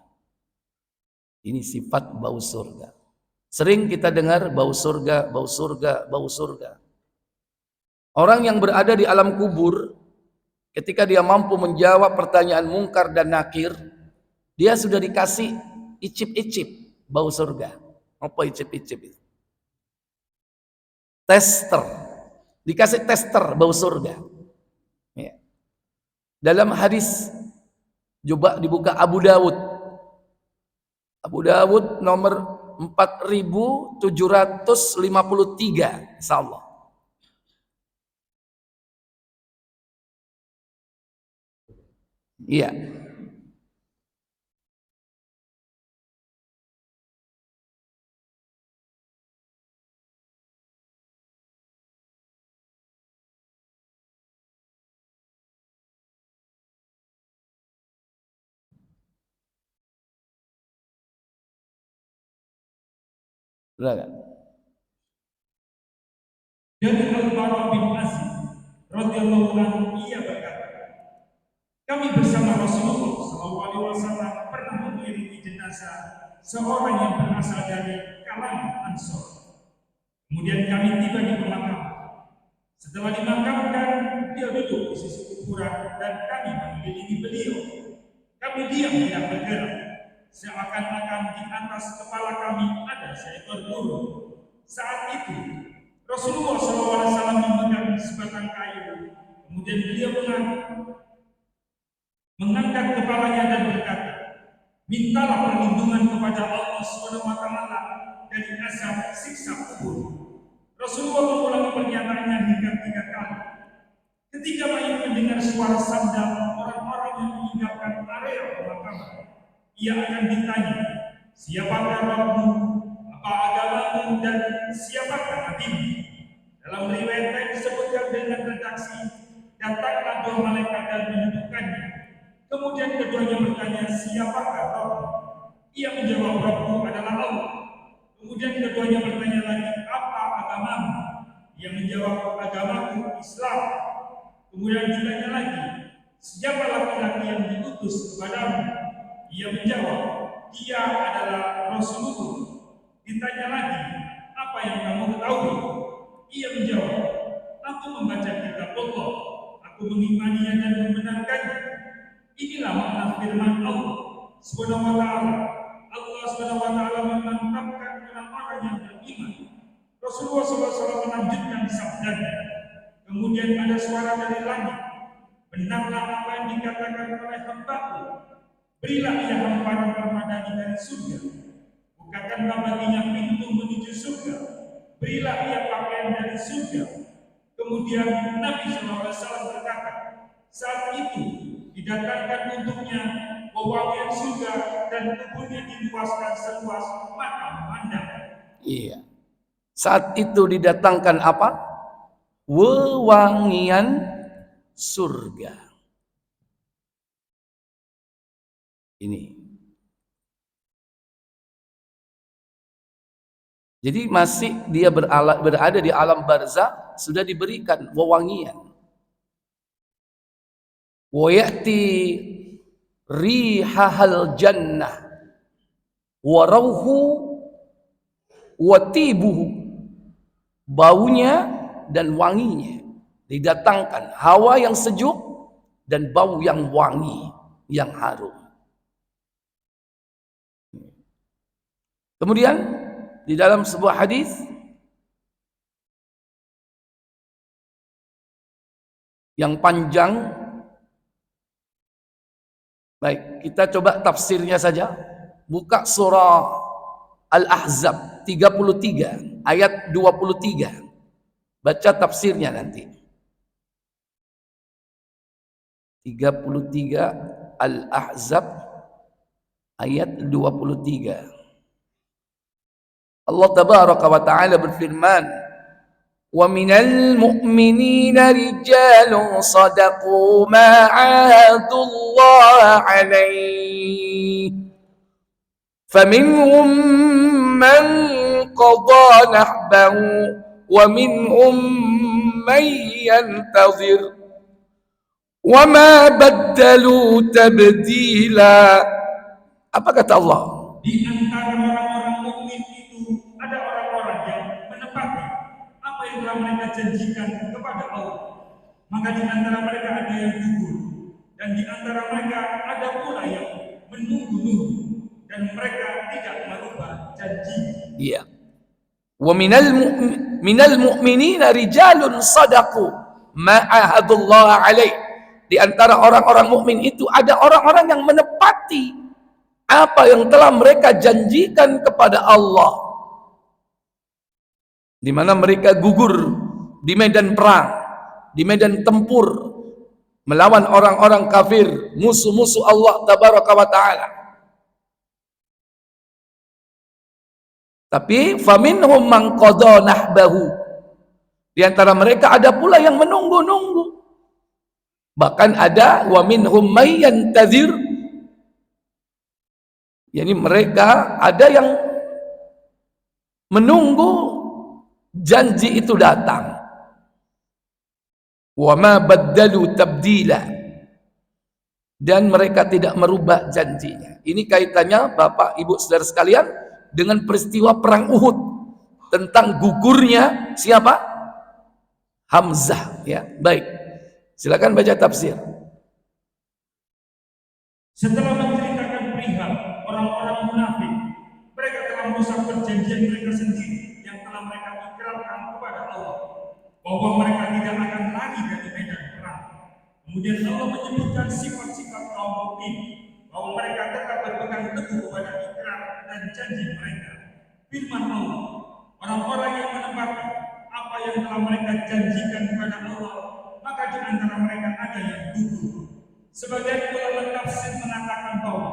Ini sifat bau surga. Sering kita dengar bau surga, bau surga, bau surga. Orang yang berada di alam kubur, ketika dia mampu menjawab pertanyaan mungkar dan nakir, dia sudah dikasih icip-icip bau surga. Apa icip-icip itu? Tester. Dikasih tester bau surga. Ya. Dalam hadis, coba dibuka Abu Dawud. Abu Dawud nomor 4753, insyaallah. Iya. Silakan. Dari Al-Bara bin Azib radhiyallahu anhu, ia berkata, kami bersama Rasulullah SAW pernah mengiringi jenazah seorang yang berasal dari kalangan Ansor. Kemudian kami tiba di pemakaman. Setelah dimakamkan, dia duduk di sisi kuburan dan kami mengelilingi beliau. Kami diam tidak bergerak, seakan-akan di atas kepala kami ada seekor burung. Saat itu Rasulullah SAW memegang sebatang kayu. Kemudian beliau mengangkat kepalanya dan berkata, mintalah perlindungan kepada Allah SWT dari azab siksa kubur. Rasulullah mengulangi pernyataannya hingga 3 kali. Ketika mayit mendengar suara sandal orang-orang yang meninggalkan area pemakaman, ia akan ditanya, siapakah Rabbmu, apa agamamu, dan siapakah nabimu? Dalam riwayat lain disebutkan dengan redaksi, datanglah 2 malaikat dan menyebutkannya. Kemudian keduanya bertanya, siapakah Rabbmu? Ia menjawab, Rabbmu adalah Allah. Kemudian keduanya bertanya lagi, apa agamamu? Ia menjawab, agamaku Islam. Kemudian ditanya lagi, siapa laki-laki yang diutus kepadamu? Ia menjawab, dia adalah Rasulullah. Ditanya lagi, apa yang kamu ketahui? Ia menjawab, aku membaca kitab Allah, aku mengimaninya dan membenarkannya. Inilah makna firman Allah Subhanahu wa ta'ala. Allah Subhanahu wa ta'ala memantapkan orang-orang yang beriman. Rasulullah SAW melanjutkan sabdanya, kemudian ada suara dari langit, benarlah apa yang dikatakan oleh hamba-Ku. Berilah ia hamparan permadani dari surga, bukakanlah baginya pintu menuju surga, berilah ia pakaian dari surga. Kemudian Nabi SAW berkata, saat itu didatangkan untuknya wewangian surga dan tubuhnya diluaskan seluas mata memandang. Iya. Saat itu didatangkan apa? Wewangian surga. Ini. Jadi masih dia berada di alam barzakh, sudah diberikan wewangian. Wa ya'ti rihahal jannah wa rauhu wa tibuhu. Baunya dan wanginya. Didatangkan hawa yang sejuk dan bau yang wangi, yang harum. Kemudian di dalam sebuah hadis yang panjang, baik, kita coba tafsirnya saja. Buka surah Al-Ahzab 33 ayat 23. Baca tafsirnya nanti. 33 Al-Ahzab ayat 23. Allah tabaraka wa taala berfirman, "Wa minal mu'minina rijalun sadaqu ma 'ahadullah 'alaihi faminhum man qada nahbahu wa minhum man yantazir wa ma baddalu tabdila." Apa kata Allah? Di antara orang-orang mukmin itu ada orang-orang yang menepati apa yang telah mereka janjikan kepada Allah. Maka di antara mereka ada yang gugur, dan di antara mereka ada pula yang menunggu-nunggu, dan mereka tidak merubah janji. Iya. Wa minal mu'minina rijalun sadaqu ma ahadullah alaih. Di antara orang-orang mukmin itu ada orang-orang yang menepati apa yang telah mereka janjikan kepada Allah. Di mana mereka gugur di medan perang, di medan tempur, melawan orang-orang kafir, musuh-musuh Allah tabaraka wa ta'ala. Tapi faminhum man qada nahbahu. Di antara mereka ada pula yang menunggu-nunggu. Bahkan ada wa minhum may yantazir. Yani mereka ada yang menunggu janji itu datang. Wa ma baddalu tabdila. Dan mereka tidak merubah janjinya. Ini kaitannya Bapak Ibu Saudara sekalian dengan peristiwa perang Uhud, tentang gugurnya siapa? Hamzah, ya. Baik. Silakan baca tafsir. Setelah menceritakan perihal orang-orang munafik, mereka telah merusak perjanjian mereka sendiri yang telah mereka ikrarkan kepada Allah, bahwa mereka tidak akan lari dari medan perang. Kemudian Allah menyebutkan sifat-sifat kaum mukmin, bahwa mereka tetap berpegang teguh kepada ikrar dan janji mereka. Firman Allah, orang-orang yang menepati apa yang telah mereka janjikan kepada Allah, maka di antara mereka ada yang gugur. Sebagian ulama tafsir mengatakan bahwa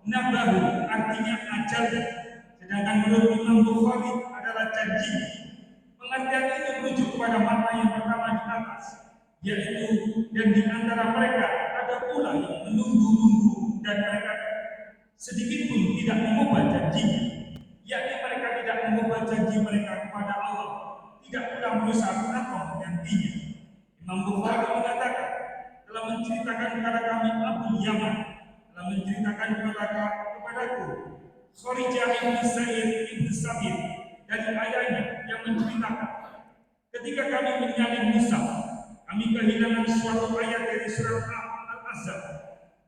nabahu artinya ajal, sedangkan menurut Imam Bukhari adalah janji. Pengertian ini merujuk kepada makna yang pertama di atas, yaitu dan di antara mereka ada pula yang menunggu-nunggu dan mereka sedikit pun tidak mengubah janjinya, yakni mereka tidak mengubah janji mereka kepada Allah, tidak pula merusak atau menggantinya. Imam Bukhari mengatakan, telah menceritakan kepada kami Abu Yaman, telah menceritakan kepadaku Kharijah ibn Sa'id ibn Sabit dari ayahnya yang menceritakan, ketika kami menyalin Musa, kami kehilangan suatu ayat dari surat Al-Ahzab,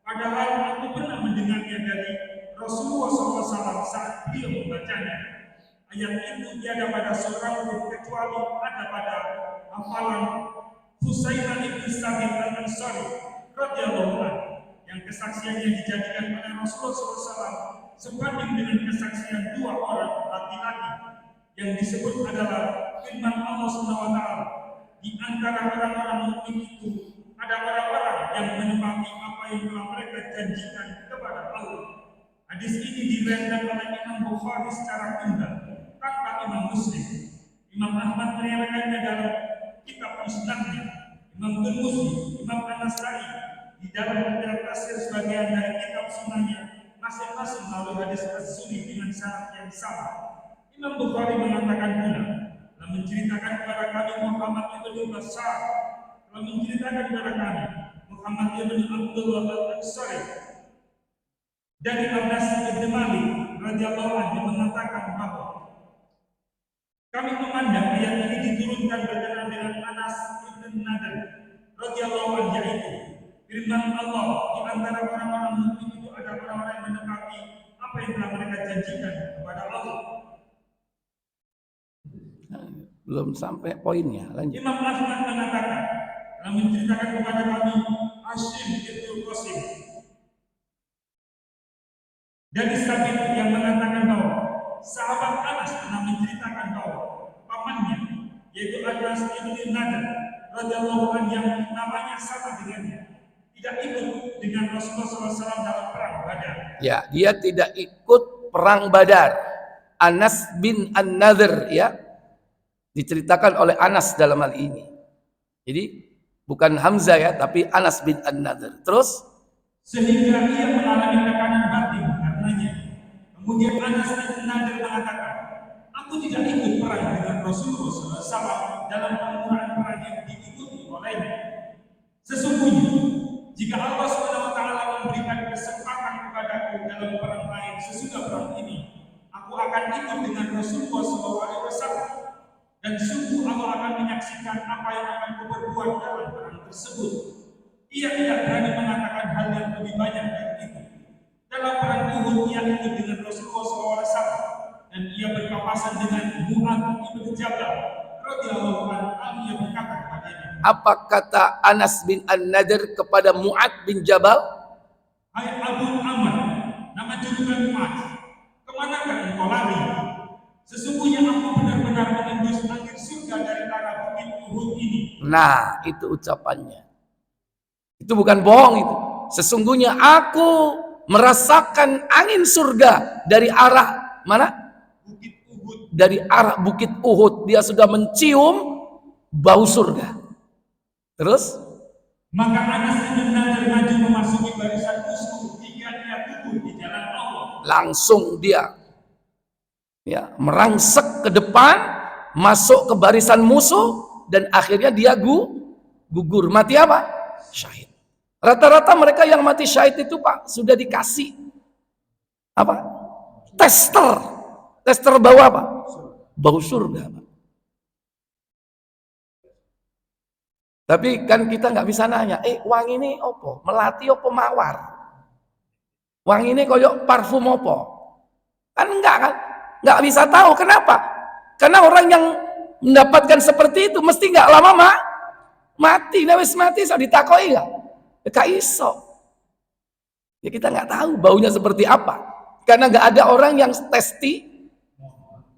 padahal aku pernah mendengarnya dari Rasulullah SAW saat beliau membacanya. Ayat itu tiada pada seorang pun kecuali ada pada hafalan Husainah ibn Sabit al-Ansari radhiyallahu anhu, yang kesaksiannya dijadikan oleh Rasulullah SAW sebanding dengan kesaksian dua orang laki-laki yang disebut adalah firman Allah SWT, di antara orang-orang mukmin itu ada orang-orang yang menepati apa yang telah mereka janjikan kepada Allah. Hadis ini diriwayatkan oleh Imam Bukhari secara tunggal tanpa Imam Muslim. Imam Ahmad meriwayatkannya dalam kitab Musnadnya, Imam Tirmidzi, Imam An-Nasa'i di dalam tafsir sebagian dari kitab sunahnya masing-masing melalui hadis as-Sunni dengan syarat yang sama. Imam Bukhari mengatakan pula, telah menceritakan kepada kami Muhammad ibn Bashar, telah menceritakan kepada kami Muhammad ibn Abdullah al-Ansari dari Anas ibn Malik radhiyallahu anhu mengatakan bahwa Kami memandang ayat ini diturunkan berkenaan dengan Anas bin Nadir radhiyallahu anhu, yaitu firman Allah, di antara orang-orang mukmin itu ada orang-orang yang menepati apa yang telah mereka janjikan kepada Allah. Belum sampai poinnya, lanjut. Imam Ahmad mengatakan, telah menceritakan kepada kami Hashim bin Qasim dari Sabit yang mengatakan bahwa sahabat Anas pernah menceritakan bahwa pamannya, yaitu Anas bin Nadir radhiyallahu anhu, yang namanya sama dengannya, tidak ikut dengan Rasulullah SAW dalam perang Badar. Ya, dia tidak ikut perang Badar. Anas bin An-Nadir, ya, diceritakan oleh Anas dalam hal ini. Jadi bukan Hamzah ya, tapi Anas bin An-Nadir. Terus sehingga ia mengalami tekanan batin karenanya. Kemudian Anas bin Nadir mengatakan, aku tidak ikut perang dengan Rasulullah SAW dalam perang yang diikuti olehnya. Sesungguhnya, jika Allah SWT memberikan kesempatan kepadaku dalam perang lain sesudah perang ini, aku akan ikut dengan Rasulullah SAW. Dan sungguh Allah akan menyaksikan apa yang akan kuperbuat dalam perang tersebut. Ia tidak berani mengatakan hal yang lebih banyak dari itu. Dalam perang Uhud ia ikut dengan Rasulullah SAW, dan ia berpapasan dengan Mu'adz bin Jabal radhiyallahu anhu. Ia berkata kepadanya, apa kata Anas bin An-Nadir kepada Mu'adz bin Jabal? hai Abu Amr, nama julukan Mu'adz, kemanakah engkau lari? Sesungguhnya aku benar-benar menembus angin surga dari arah bukit Uhud ini. Nah, itu ucapannya. Itu bukan bohong itu. Sesungguhnya aku merasakan angin surga dari arah mana? Bukit Uhud. Dari arah bukit Uhud. Dia sudah mencium bau surga. Terus? Maka Anas bin Nadir maju memasuki barisan musuh hingga dia duduk di jalan Allah. Langsung dia merangsek ke depan, masuk ke barisan musuh, dan akhirnya dia gugur. Mati apa? Syahid. Rata-rata mereka yang mati syahid itu Pak sudah dikasih apa? Tester bau apa? Bau surga Pak. Tapi kan kita nggak bisa nanya, wangi ini opo? Melati opo mawar? Wangi ini koyok parfum opo? Kan enggak kan? Nggak bisa tahu. Kenapa? Karena orang yang mendapatkan seperti itu mesti nggak lama mati. Nah wis mati so ditakoi nggak? Gak iso. Ya kita nggak tahu baunya seperti apa. Karena nggak ada orang yang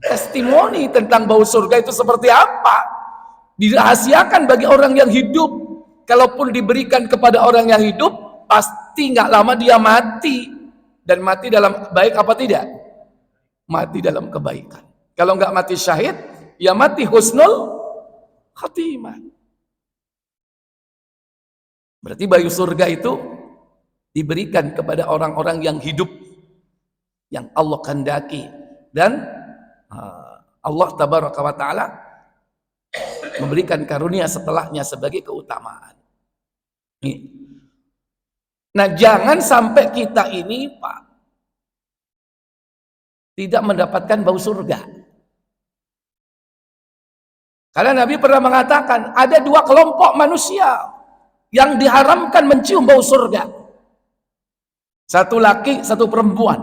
testimoni tentang bau surga itu seperti apa. Dirahasiakan bagi orang yang hidup. Kalaupun diberikan kepada orang yang hidup, pasti nggak lama dia mati. Dan mati dalam baik apa tidak? Mati dalam kebaikan. Kalau nggak mati syahid, ya mati husnul khatimah. Berarti bayu surga itu diberikan kepada orang-orang yang hidup, yang Allah kehendaki, dan Allah tabaraka wa ta'ala memberikan karunia setelahnya sebagai keutamaan. Nah, jangan sampai kita ini Pak tidak mendapatkan bau surga. Karena Nabi pernah mengatakan ada dua kelompok manusia yang diharamkan mencium bau surga. Satu laki, satu perempuan.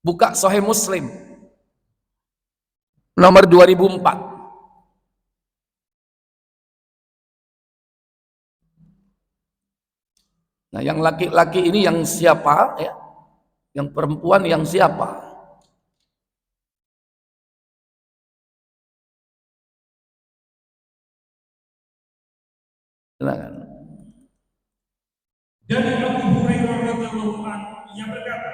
Buka Sahih Muslim nomor 2004. Nah, yang laki-laki ini yang siapa ya? Yang perempuan yang siapa? Silakan. Dari Abu Hurairah radhiyallahu anhu, ia berkata,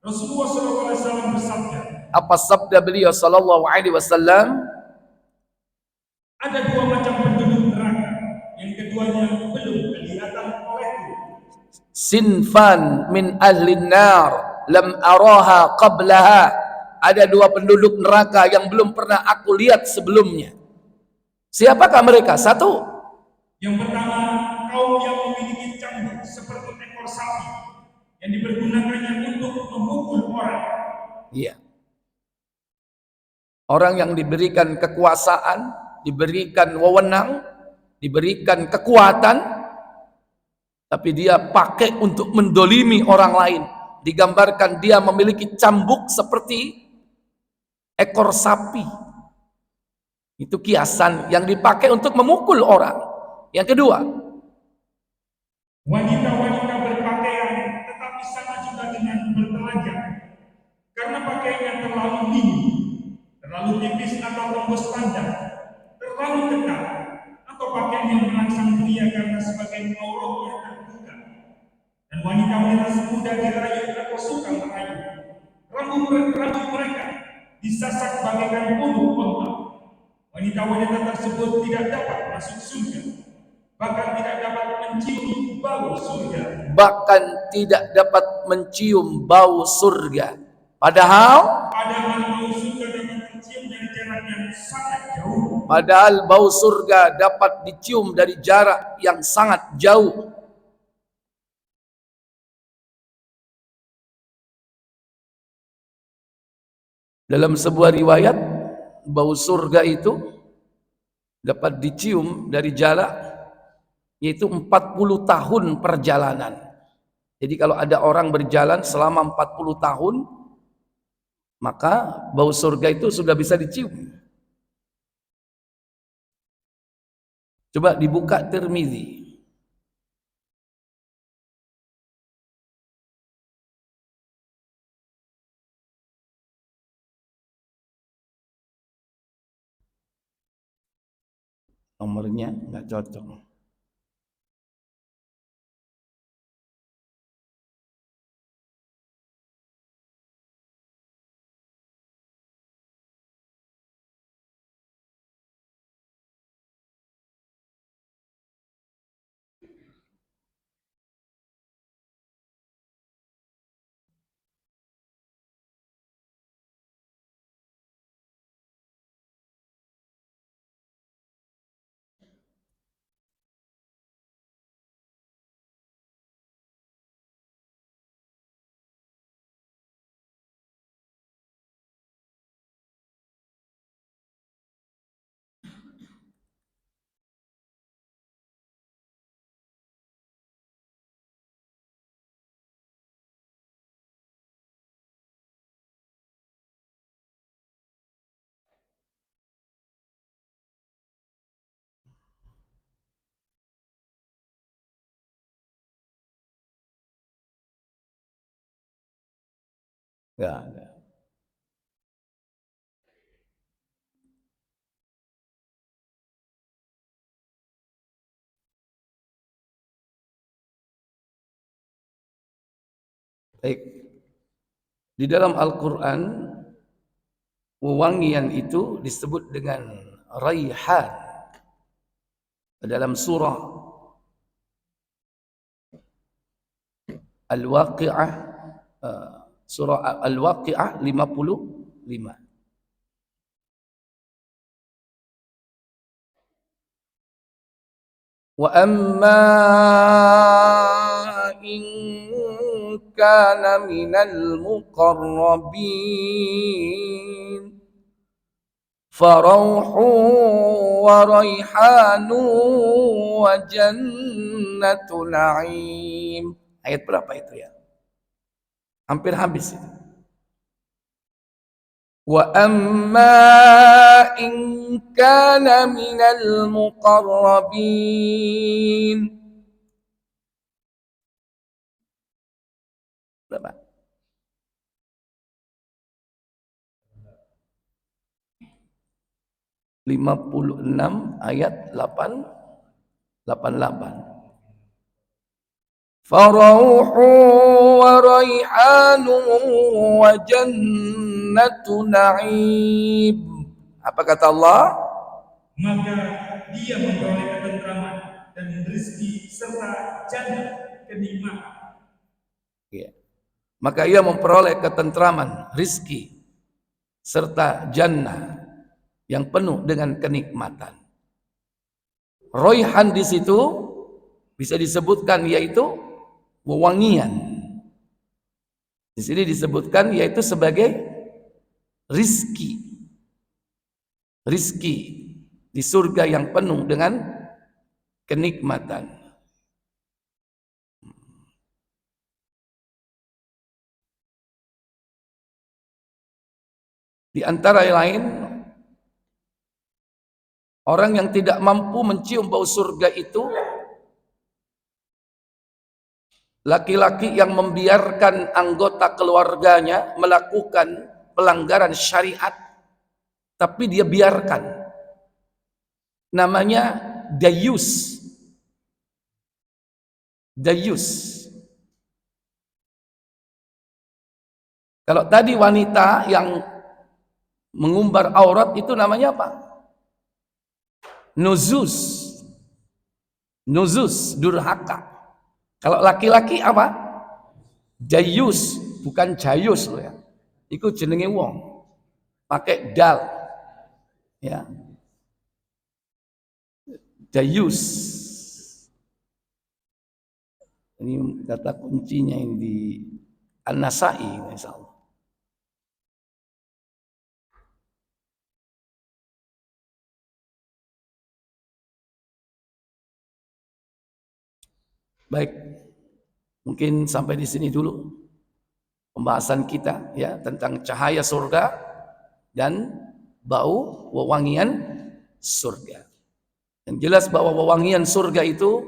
Rasulullah SAW bersabda. Apa sabda beliau sallallahu alaihi wasallam? Ada dua macam penduduk neraka, yang keduanya belum kelihatan olehku. Sinfan min ahli nar lam araha qablaha. Ada dua penduduk neraka yang belum pernah aku lihat sebelumnya. Siapakah mereka? Satu, yang pertama, kaum yang memiliki cambuk seperti ekor sapi yang dipergunakannya untuk memukul orang. iya, Orang yang diberikan kekuasaan, diberikan wewenang, diberikan kekuatan, tapi dia pakai untuk mendolimi orang lain. Digambarkan dia memiliki cambuk seperti ekor sapi. Itu kiasan yang dipakai untuk memukul orang. Yang kedua, wanita-wanita berpakaian tetapi sama juga dengan bertelanjang, karena pakaiannya terlalu tinggi, terlalu tipis atau tembus pandang, terlalu ketat, atau pakaian yang merangsang pria karena sebagai auratnya terbuka. Dan wanita-wanita semuda dirayu atau suka merayu. Rambut mereka disasak bagaikan bulu unta. Wanita-wanita tersebut tidak dapat masuk surga, bahkan tidak dapat mencium bau surga. Bahkan tidak dapat mencium bau surga. Padahal bau surga dapat dicium dari jarak yang sangat jauh. Padahal bau surga dapat dicium dari jarak yang sangat jauh. Dalam sebuah riwayat, bau surga itu dapat dicium dari jarak yaitu 40 tahun perjalanan. Jadi kalau ada orang berjalan selama 40 tahun, maka bau surga itu sudah bisa dicium. Coba dibuka Tirmizi. Nomornya nggak cocok. Nggak ada. Baik. Di dalam Al-Quran, wewangian itu disebut dengan raihan. Dalam surah Al-Waqi'ah, surah Al-Waqi'ah 55. Wa amma in kana minal muqarrabin farauhu wa raihanu wa jannatu na'im. Ayat berapa itu ya? Hampir habis itu. Wa amma in kana minal muqarrabin. Berapa? 56 ayat 88. Farauhu wa raihanu wa jannatu na'im. Apa kata Allah? Maka dia memperoleh ketentraman dan rezeki serta jannah kenikmatan. Ya. Maka ia memperoleh ketentraman, rizki serta jannah yang penuh dengan kenikmatan. Raihan di situ bisa disebutkan yaitu wewangian. Di sini disebutkan yaitu sebagai rizki. rizki di surga yang penuh dengan kenikmatan. Di antara yang lain, orang yang tidak mampu mencium bau surga itu laki-laki yang membiarkan anggota keluarganya melakukan pelanggaran syariat, tapi dia biarkan. Namanya dayus. Dayus. Kalau tadi wanita yang mengumbar aurat itu namanya apa? Nuzuz. Nuzuz, durhaka. Kalau laki-laki apa? Dayus, bukan jayus loh ya. Iku jenenge wong. Pakai dal. Ya. Dayus. Ini kata kuncinya ini di An-Nasa'i misalnya. Baik, mungkin sampai di sini dulu pembahasan kita ya tentang cahaya surga dan bau wewangian surga. Yang jelas bahwa wewangian surga itu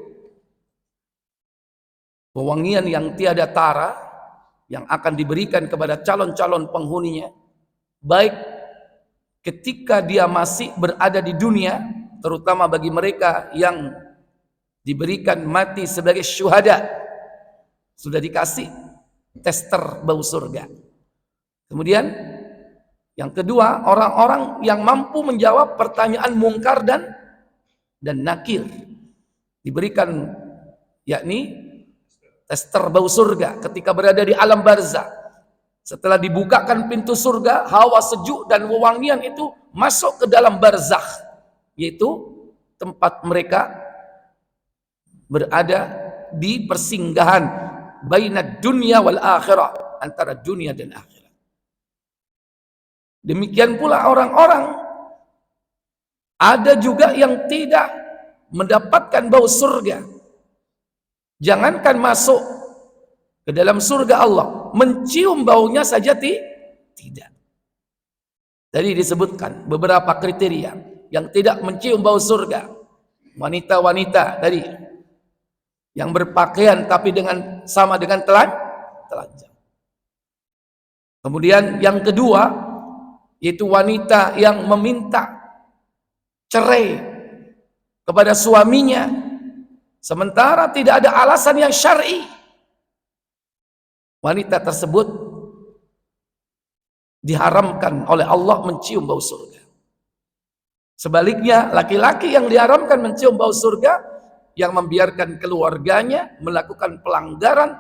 wewangian yang tiada tara yang akan diberikan kepada calon-calon penghuninya, baik ketika dia masih berada di dunia, terutama bagi mereka yang diberikan mati sebagai syuhada, sudah dikasih tester bau surga. Kemudian yang kedua, orang-orang yang mampu menjawab pertanyaan mungkar dan nakir diberikan, yakni tester bau surga ketika berada di alam barzah. Setelah dibukakan pintu surga, hawa sejuk dan wewangian itu masuk ke dalam barzakh, yaitu tempat mereka berada di persinggahan bainad dunya wal akhirah, antara dunia dan akhirat. Demikian pula orang-orang ada juga yang tidak mendapatkan bau surga. Jangankan masuk ke dalam surga Allah, mencium baunya saja tidak. Tadi disebutkan beberapa kriteria yang tidak mencium bau surga. Wanita-wanita tadi yang berpakaian tapi sama dengan telanjang. Kemudian yang kedua yaitu wanita yang meminta cerai kepada suaminya sementara tidak ada alasan yang syar'i. Wanita tersebut diharamkan oleh Allah mencium bau surga. Sebaliknya, laki-laki yang diharamkan mencium bau surga yang membiarkan keluarganya melakukan pelanggaran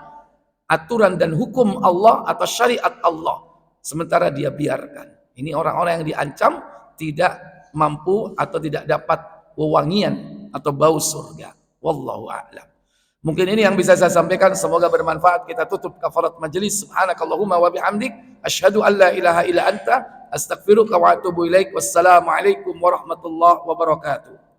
aturan dan hukum Allah atau syariat Allah sementara dia biarkan. Ini orang-orang yang diancam tidak mampu atau tidak dapat wewangian atau bau surga. Wallahu a'lam. Mungkin ini yang bisa saya sampaikan, semoga bermanfaat. Kita tutup kafarat majelis. Subhanakallahumma wa bihamdik asyhadu an la ilaha illa anta astaghfiruka wa atubu ilaik. Wassalamualaikum warahmatullahi wabarakatuh.